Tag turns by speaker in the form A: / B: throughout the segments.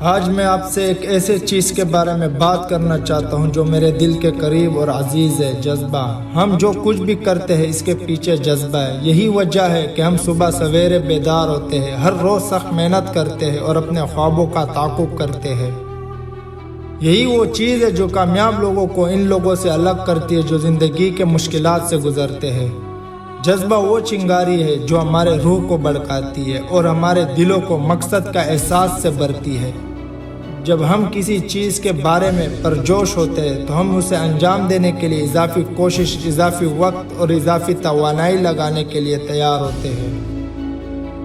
A: آج میں آپ سے ایک ایسے چیز کے بارے میں بات کرنا چاہتا ہوں جو میرے دل کے قریب اور عزیز ہے، جذبہ۔ ہم جو کچھ بھی کرتے ہیں اس کے پیچھے جذبہ ہے۔ یہی وجہ ہے کہ ہم صبح سویرے بیدار ہوتے ہیں، ہر روز سخت محنت کرتے ہیں اور اپنے خوابوں کا تعاقب کرتے ہیں۔ یہی وہ چیز ہے جو کامیاب لوگوں کو ان لوگوں سے الگ کرتی ہے جو زندگی کے مشکلات سے گزرتے ہیں۔ جذبہ وہ چنگاری ہے جو ہمارے روح کو بھڑکاتی ہے اور ہمارے دلوں کو مقصد کا احساس سے بھرتی ہے۔ جب ہم کسی چیز کے بارے میں پرجوش ہوتے ہیں تو ہم اسے انجام دینے کے لیے اضافی کوشش، اضافی وقت اور اضافی توانائی لگانے کے لیے تیار ہوتے ہیں۔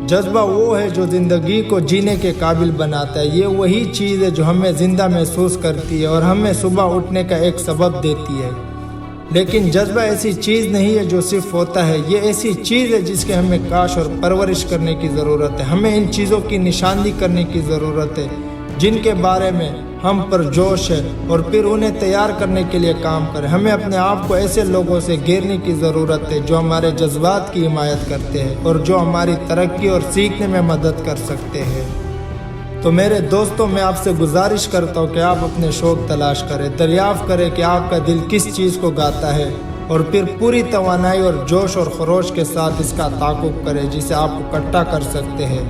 A: جذبہ وہ ہے جو زندگی کو جینے کے قابل بناتا ہے۔ یہ وہی چیز ہے جو ہمیں زندہ محسوس کرتی ہے اور ہمیں صبح اٹھنے کا ایک سبب دیتی ہے۔ لیکن جذبہ ایسی چیز نہیں ہے جو صرف ہوتا ہے، یہ ایسی چیز ہے جس کے ہمیں کاش اور پرورش کرنے کی ضرورت ہے۔ ہمیں ان چیزوں کی نشاندہی کرنے کی ضرورت ہے جن کے بارے میں ہم پرجوش ہیں اور پھر انہیں تیار کرنے کے لیے کام کریں۔ ہمیں اپنے آپ کو ایسے لوگوں سے گھیرنے کی ضرورت ہے جو ہمارے جذبات کی حمایت کرتے ہیں اور جو ہماری ترقی اور سیکھنے میں مدد کر سکتے ہیں۔ تو میرے دوستوں، میں آپ سے گزارش کرتا ہوں کہ آپ اپنے شوق تلاش کریں، دریافت کریں کہ آپ کا دل کس چیز کو گاتا ہے اور پھر پوری توانائی اور جوش اور خروش کے ساتھ اس کا تعاقب کریں جسے آپ اکٹھا کر سکتے ہیں۔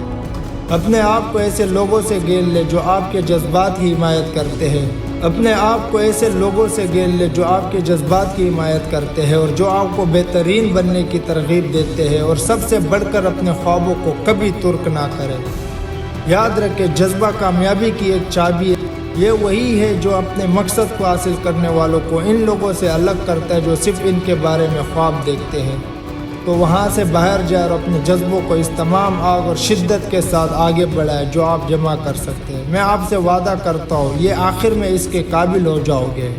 A: اپنے آپ کو ایسے لوگوں سے گھیر لیں جو آپ کے جذبات کی حمایت کرتے ہیں۔ اپنے آپ کو ایسے لوگوں سے گھیر لیں جو آپ کے جذبات کی حمایت کرتے ہیں اور جو آپ کو بہترین بننے کی ترغیب دیتے ہیں، اور سب سے بڑھ کر اپنے خوابوں کو کبھی ترک نہ کریں۔ یاد رکھیں، جذبہ کامیابی کی ایک چابی ہے۔ یہ وہی ہے جو اپنے مقصد کو حاصل کرنے والوں کو ان لوگوں سے الگ کرتا ہے جو صرف ان کے بارے میں خواب دیکھتے ہیں۔ تو وہاں سے باہر جائے اور اپنے جذبوں کو اس تمام آگ اور شدت کے ساتھ آگے بڑھائے جو آپ جمع کر سکتے ہیں۔ میں آپ سے وعدہ کرتا ہوں یہ آخر میں اس کے قابل ہو جاؤ گے۔